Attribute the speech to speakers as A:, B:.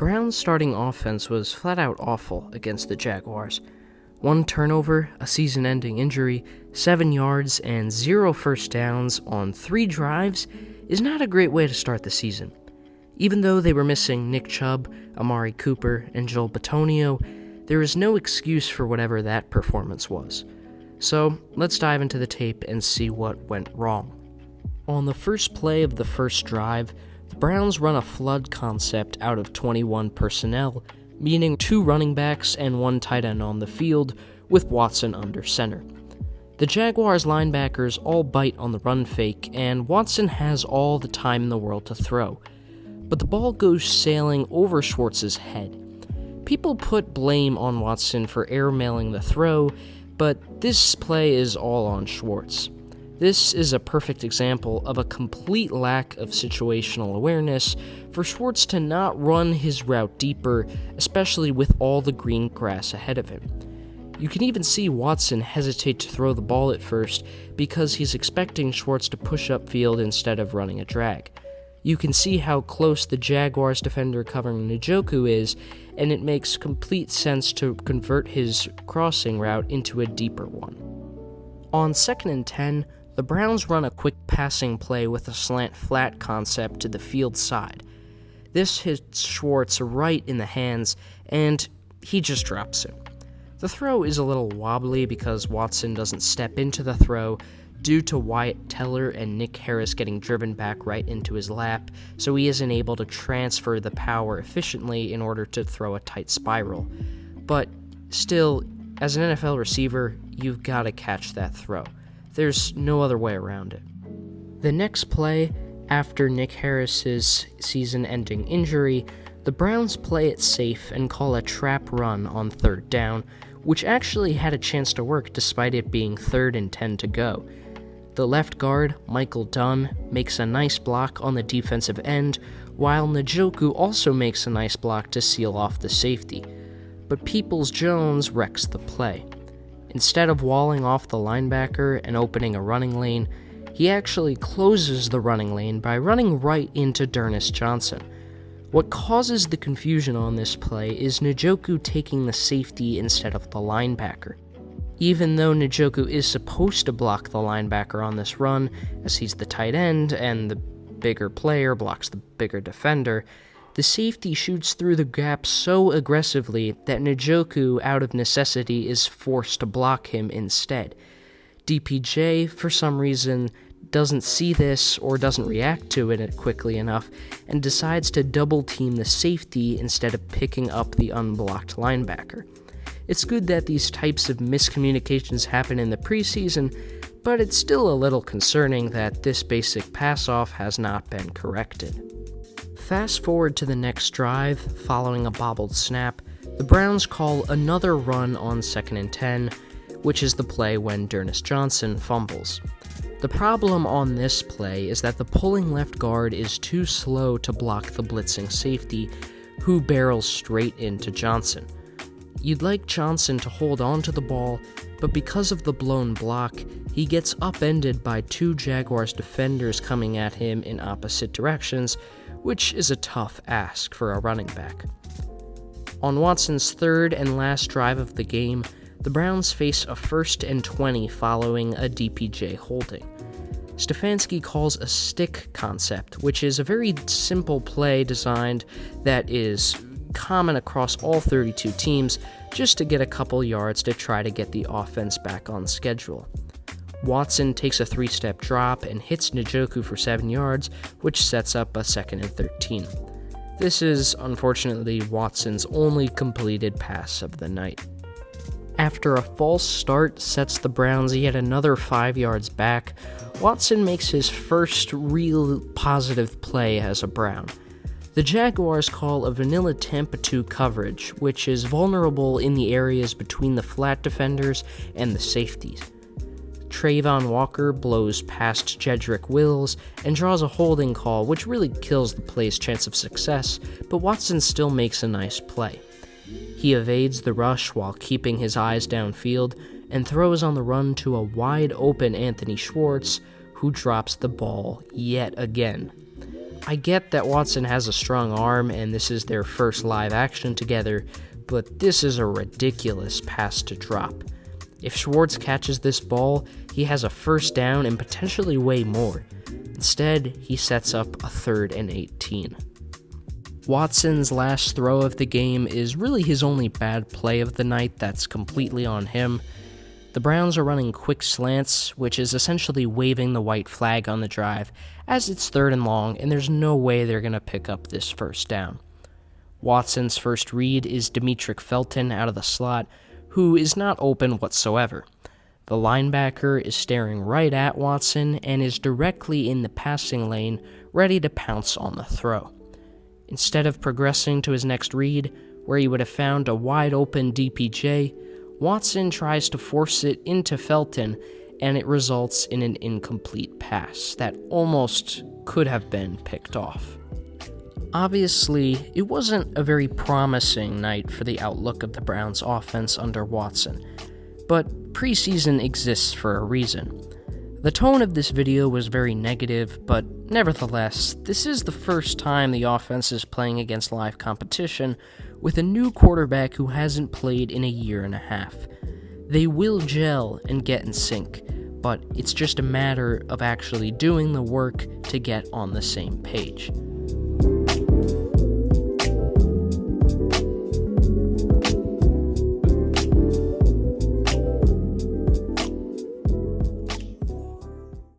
A: Browns' starting offense was flat out awful against the Jaguars. 1 turnover, a season-ending injury, 7 yards, and 0 first downs on 3 drives is not a great way to start the season. Even though they were missing Nick Chubb, Amari Cooper, and Joel Bitonio, there is no excuse for whatever that performance was. So, let's dive into the tape and see what went wrong. On the first play of the first drive, the Browns run a flood concept out of 21 personnel, meaning 2 running backs and 1 tight end on the field, with Watson under center. The Jaguars linebackers all bite on the run fake, and Watson has all the time in the world to throw. But the ball goes sailing over Schwartz's head. People put blame on Watson for airmailing the throw, but this play is all on Schwartz. This is a perfect example of a complete lack of situational awareness for Schwartz to not run his route deeper, especially with all the green grass ahead of him. You can even see Watson hesitate to throw the ball at first because he's expecting Schwartz to push upfield instead of running a drag. You can see how close the Jaguars defender covering Njoku is, and it makes complete sense to convert his crossing route into a deeper one. On 2nd and 10, the Browns run a quick passing play with a slant flat concept to the field side. This hits Schwartz right in the hands, and he just drops it. The throw is a little wobbly because Watson doesn't step into the throw due to Wyatt Teller and Nick Harris getting driven back right into his lap, so he isn't able to transfer the power efficiently in order to throw a tight spiral. But still, as an NFL receiver, you've got to catch that throw. There's no other way around it. The next play, after Nick Harris's season-ending injury, the Browns play it safe and call a trap run on 3rd down, which actually had a chance to work despite it being 3rd and 10 to go. The left guard, Michael Dunn, makes a nice block on the defensive end, while Njoku also makes a nice block to seal off the safety. But Peoples-Jones wrecks the play. Instead of walling off the linebacker and opening a running lane, he actually closes the running lane by running right into D'Ernest Johnson. What causes the confusion on this play is Njoku taking the safety instead of the linebacker. Even though Njoku is supposed to block the linebacker on this run, as he's the tight end and the bigger player blocks the bigger defender, the safety shoots through the gap so aggressively that Njoku, out of necessity, is forced to block him instead. DPJ, for some reason, doesn't see this or doesn't react to it quickly enough and decides to double team the safety instead of picking up the unblocked linebacker. It's good that these types of miscommunications happen in the preseason, but it's still a little concerning that this basic pass-off has not been corrected. Fast forward to the next drive, following a bobbled snap, the Browns call another run on 2nd and 10, which is the play when D'Ernest Johnson fumbles. The problem on this play is that the pulling left guard is too slow to block the blitzing safety, who barrels straight into Johnson. You'd like Johnson to hold on to the ball, but because of the blown block, he gets upended by 2 Jaguars defenders coming at him in opposite directions, which is a tough ask for a running back. On Watson's 3rd and last drive of the game, the Browns face a 1st and 20 following a DPJ holding. Stefanski calls a stick concept, which is a very simple play designed that is common across all 32 teams just to get a couple yards to try to get the offense back on schedule. Watson takes a 3-step drop and hits Njoku for 7 yards, which sets up a 2nd and 13. This is, unfortunately, Watson's only completed pass of the night. After a false start sets the Browns yet another 5 yards back, Watson makes his first real positive play as a Brown. The Jaguars call a vanilla Tampa 2 coverage, which is vulnerable in the areas between the flat defenders and the safeties. Trayvon Walker blows past Jedrick Wills and draws a holding call, which really kills the play's chance of success, but Watson still makes a nice play. He evades the rush while keeping his eyes downfield and throws on the run to a wide-open Anthony Schwartz, who drops the ball yet again. I get that Watson has a strong arm and this is their first live action together, but this is a ridiculous pass to drop. If Schwartz catches this ball, he has a first down and potentially way more. Instead, he sets up a 3rd and 18. Watson's last throw of the game is really his only bad play of the night that's completely on him. The Browns are running quick slants, which is essentially waving the white flag on the drive, as it's 3rd and long, and there's no way they're going to pick up this first down. Watson's first read is Demetric Felton out of the slot, who is not open whatsoever. The linebacker is staring right at Watson and is directly in the passing lane, ready to pounce on the throw. Instead of progressing to his next read, where he would have found a wide-open DPJ, Watson tries to force it into Felton, and it results in an incomplete pass that almost could have been picked off. Obviously, it wasn't a very promising night for the outlook of the Browns' offense under Watson, but preseason exists for a reason. The tone of this video was very negative, but nevertheless, this is the first time the offense is playing against live competition with a new quarterback who hasn't played in a year and a half. They will gel and get in sync, but it's just a matter of actually doing the work to get on the same page.